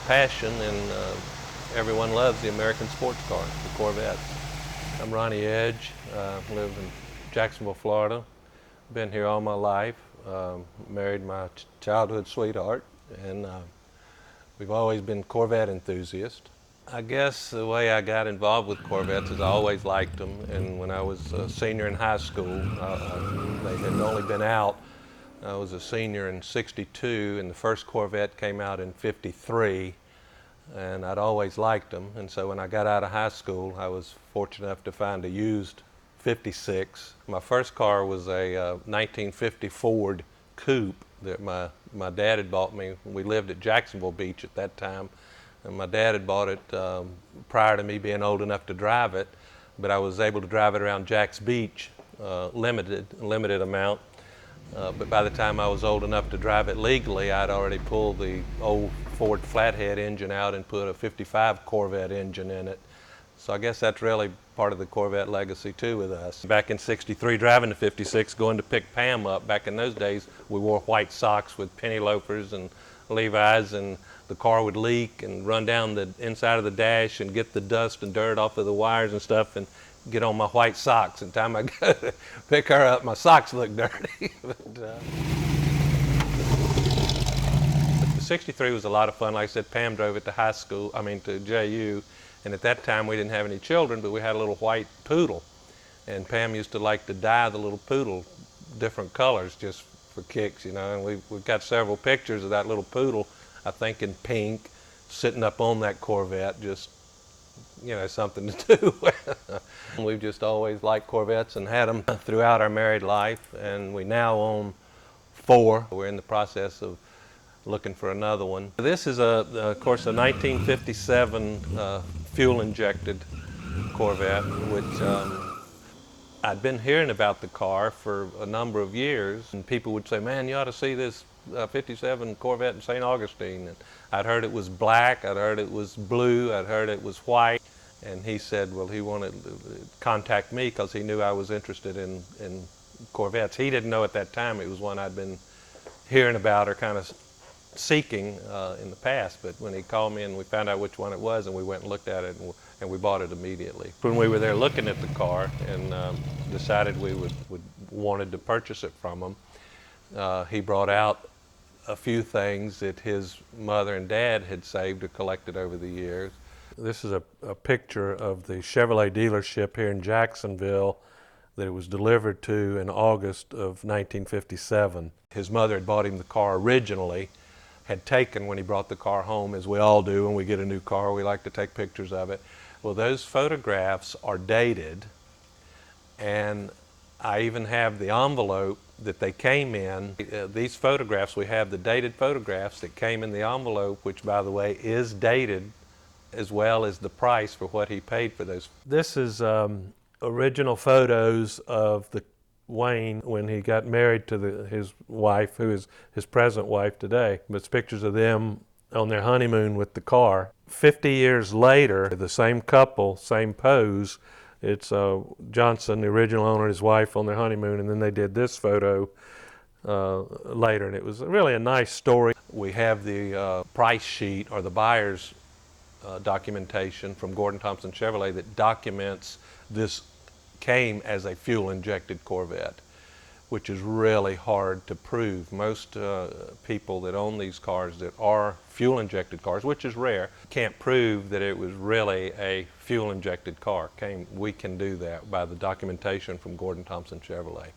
passion, and everyone loves the American sports cars, the Corvettes. I'm Ronnie Edge, live in Jacksonville, Florida. Been here all my life, married my childhood sweetheart, and we've always been Corvette enthusiasts. I guess the way I got involved with Corvettes is I always liked them, and when I was a senior in high school, they had only been out. I was a senior in '62, and the first Corvette came out in '53, and I'd always liked them. And so when I got out of high school, I was fortunate enough to find a used '56. My first car was a 1950 Ford Coupe that my dad had bought me. We lived at Jacksonville Beach at that time, and my dad had bought it prior to me being old enough to drive it, but I was able to drive it around Jack's Beach, limited amount. But by the time I was old enough to drive it legally, I'd already pulled the old Ford flathead engine out and put a '55 Corvette engine in it. So I guess that's really part of the Corvette legacy too with us. Back in '63, driving the '56, going to pick Pam up, back in those days, we wore white socks with penny loafers and Levi's, and the car would leak and run down the inside of the dash and get the dust and dirt off of the wires and stuff, and get on my white socks. And the time I go to pick her up, my socks look dirty. But the '63 was a lot of fun. Like I said, Pam drove it to to JU, and at that time we didn't have any children, but we had a little white poodle, and Pam used to like to dye the little poodle different colors just for kicks, you know. And we've got several pictures of that little poodle, I think in pink, sitting up on that Corvette, just, you know, something to do with. We've just always liked Corvettes and had them throughout our married life, and we now own 4. We're in the process of looking for another one. This is, of course, a 1957 fuel-injected Corvette, which I'd been hearing about the car for a number of years, and people would say, "Man, you ought to see this '57 Corvette in St. Augustine." And I'd heard it was black, I'd heard it was blue, I'd heard it was white. And he said, well, he wanted to contact me because he knew I was interested in Corvettes. He didn't know at that time it was one I'd been hearing about or kind of seeking in the past. But when he called me and we found out which one it was, and we went and looked at it, and we bought it immediately. When we were there looking at the car and decided we wanted to purchase it from him, he brought out a few things that his mother and dad had saved or collected over the years. This is a picture of the Chevrolet dealership here in Jacksonville that it was delivered to in August of 1957. His mother had bought him the car originally, had taken when he brought the car home, as we all do when we get a new car, we like to take pictures of it. Well, those photographs are dated, and I even have the envelope that they came in. These photographs, we have the dated photographs that came in the envelope, which, by the way, is dated, as well as the price for what he paid for those. This is original photos of Wayne when he got married to his wife, who is his present wife today. But it's pictures of them on their honeymoon with the car. 50 years later, the same couple, same pose. It's Johnson, the original owner, his wife on their honeymoon, and then they did this photo later, and it was really a nice story. We have the price sheet, or the buyer's documentation from Gordon Thompson Chevrolet that documents this came as a fuel-injected Corvette, which is really hard to prove. Most people that own these cars that are fuel-injected cars, which is rare, can't prove that it was really a fuel-injected car. We can do that by the documentation from Gordon Thompson Chevrolet.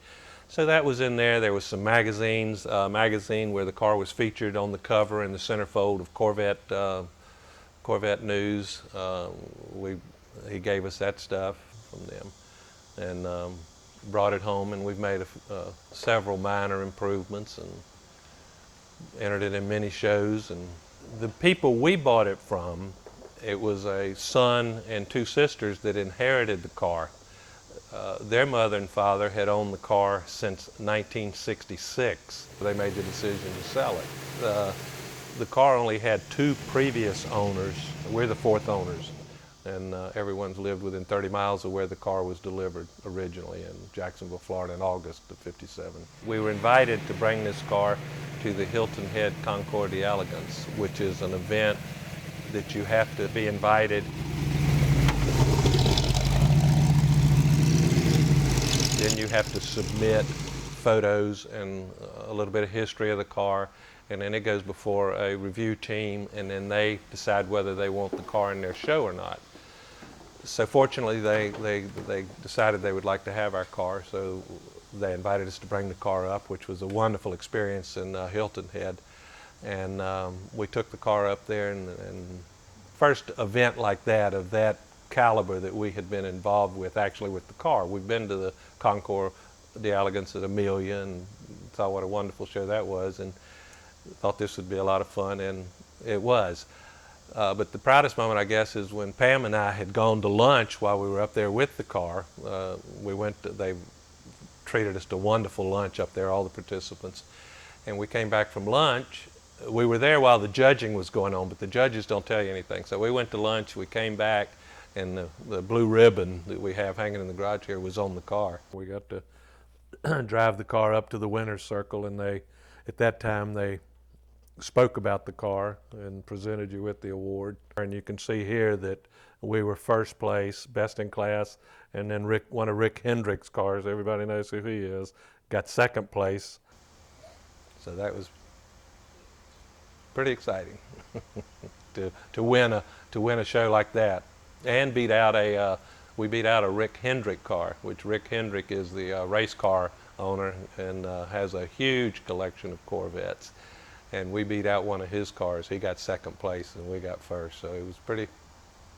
So that was in there. There was some magazines, magazine where the car was featured on the cover in the centerfold of Corvette News. He gave us that stuff from them, and brought it home, and we've made several minor improvements and entered it in many shows. And the people we bought it from, it was a son and 2 sisters that inherited the car. Their mother and father had owned the car since 1966. They made the decision to sell it. The car only had 2 previous owners. We're the 4th owners. And everyone's lived within 30 miles of where the car was delivered originally in Jacksonville, Florida in August of '57. We were invited to bring this car to the Hilton Head Concours d'Elegance, which is an event that you have to be invited. Then you have to submit photos and a little bit of history of the car, and then it goes before a review team, and then they decide whether they want the car in their show or not. So fortunately, they decided they would like to have our car, so they invited us to bring the car up, which was a wonderful experience in Hilton Head. And we took the car up there, and first event like that, of that caliber that we had been involved with, actually with the car. We've been to the Concours d'Elegance at Amelia and saw what a wonderful show that was, and thought this would be a lot of fun, and it was. But the proudest moment, I guess, is when Pam and I had gone to lunch while we were up there with the car. They treated us to a wonderful lunch up there, all the participants. And we came back from lunch. We were there while the judging was going on, but the judges don't tell you anything. So we went to lunch, we came back, and the blue ribbon that we have hanging in the garage here was on the car. We got to drive the car up to the winner's circle, and at that time, they spoke about the car and presented you with the award. And you can see here that we were first place, best in class, and then one of Rick Hendrick's cars, everybody knows who he is, got second place. So that was pretty exciting to win a show like that, and we beat out a Rick Hendrick car, which Rick Hendrick is the race car owner and has a huge collection of Corvettes. And we beat out one of his cars. He got second place and we got first. So it was pretty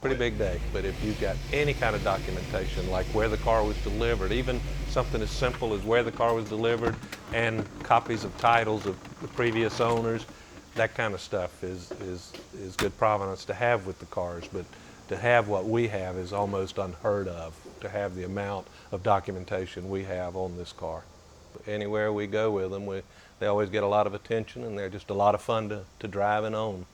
big day. But if you've got any kind of documentation, like where the car was delivered, even something as simple as where the car was delivered and copies of titles of the previous owners, that kind of stuff is good provenance to have with the cars. But to have what we have is almost unheard of, to have the amount of documentation we have on this car. Anywhere we go with them, they always get a lot of attention, and they're just a lot of fun to drive and own.